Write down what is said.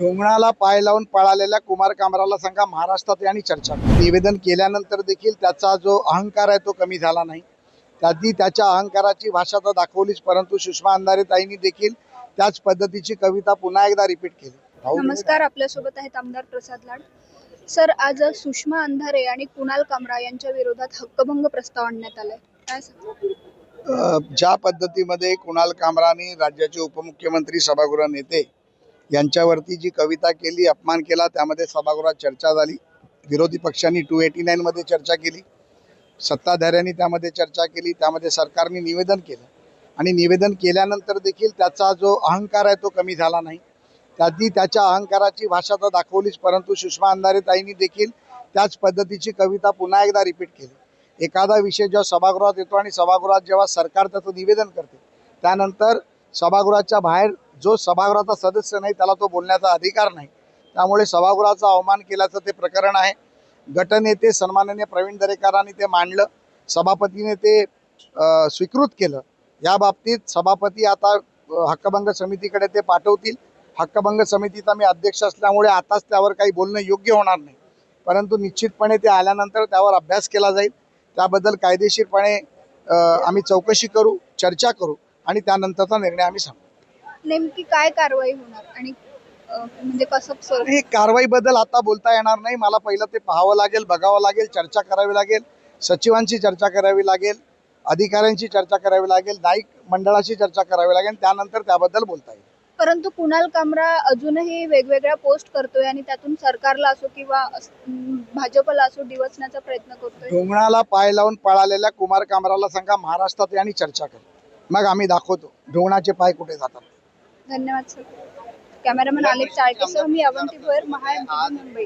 ढोंगणाला पाय लावून पळालेल्या कुमार कामराला सांगा महाराष्ट्रात आणि चर्चा करा. निवेदन केल्यानंतर देखील त्याचा जो अहंकार आहे तो कमी झाला नाही. त्यांनी त्याच्या अहंकाराची भाषा तर दाखवलीच, परंतु सुषमा अंधारे ताईंनी देखील त्याच पद्धतीची कविता पुन्हा एकदा रिपीट केली. नमस्कार, आपल्यासोबत आहेत आमदार प्रसाद लाड. सर, आज सुषमा अंधारे आणि कुणाल कामरा यांच्या विरोधात हक्कभंग प्रस्ताव आणण्यात आलाय, काय सांगा? ज्या पद्धतीमध्ये कुणाल कामरानी राज्याचे उपमुख्यमंत्री सभागृह नेते यांच्यावरती जी कविता केली, अपमान केला, त्यामध्ये सभागृहात चर्चा झाली. विरोधी पक्षांनी 289 मध्ये चर्चा केली, सत्ताधाऱ्यांनी त्यामध्ये चर्चा केली, त्यामध्ये सरकारने निवेदन केलं आणि निवेदन केल्यानंतर देखील त्याचा जो अहंकार आहे तो कमी झाला नाही. त्यांनी त्याच्या अहंकाराची भाषा तर दाखवलीच, परंतु सुषमा अंधारे ताईंनी देखील त्याच पद्धतीची कविता पुन्हा एकदा रिपीट केली. एखादा विषय जेव्हा सभागृहात येतो आणि सभागृहात जेव्हा सरकार त्याचं निवेदन करते, त्यानंतर सभागृहाच्या बाहेर जो सभागृहाचा सदस्य नाही त्याला तो बोलण्याचा अधिकार नाही. त्यामुळे सभागृहाचा अवमान केल्याचं ते प्रकरण आहे. गटनेते सन्माननीय प्रवीण दरेकरांनी ते मांडलं, सभापतीने ते स्वीकृत केलं. या बाबतीत सभापती आता हक्कभंग समितीकडे ते पाठवतील. हक्कभंग समितीचा मी अध्यक्ष असल्यामुळे आताच त्यावर काही बोलणं योग्य होणार नाही, परंतु निश्चितपणे ते आल्यानंतर त्यावर अभ्यास केला जाईल. त्याबद्दल कायदेशीरपणे आम्ही चौकशी करू, चर्चा करू आणि त्यानंतरचा निर्णय आम्ही सांगू. नेमकी काय कारवाई होणार आणि म्हणजे कसं? ही कारवाईबद्दल आता बोलता येणार नाही. मला पहिलं ते पाहावं लागेल, बघावं लागेल, चर्चा करावी लागेल, सचिवांची चर्चा करावी लागेल, अधिकाऱ्यांची चर्चा करावी लागेल, न्यायिक मंडळाची चर्चा करावी लागेल, त्यानंतर त्याबद्दल बोलता येईल. परंतु कुणाल कामरा अजूनही वेगवेगळ्या पोस्ट करतोय आणि त्यातून सरकारला असो किंवा भाजपला असो डिवचण्याचा प्रयत्न करतोय. ढोंगणाला पाय लावून पळालेल्या कुमार कामराला सांगा महाराष्ट्रात आणि चर्चा करू, मग आम्ही दाखवतो ढोंगणाचे पाय कुठे जातात. धन्यवाद सर. कॅमेरामॅन आलेख चाळकेसह मी अवंती भोयर, महाएमटीव्ही मुंबई.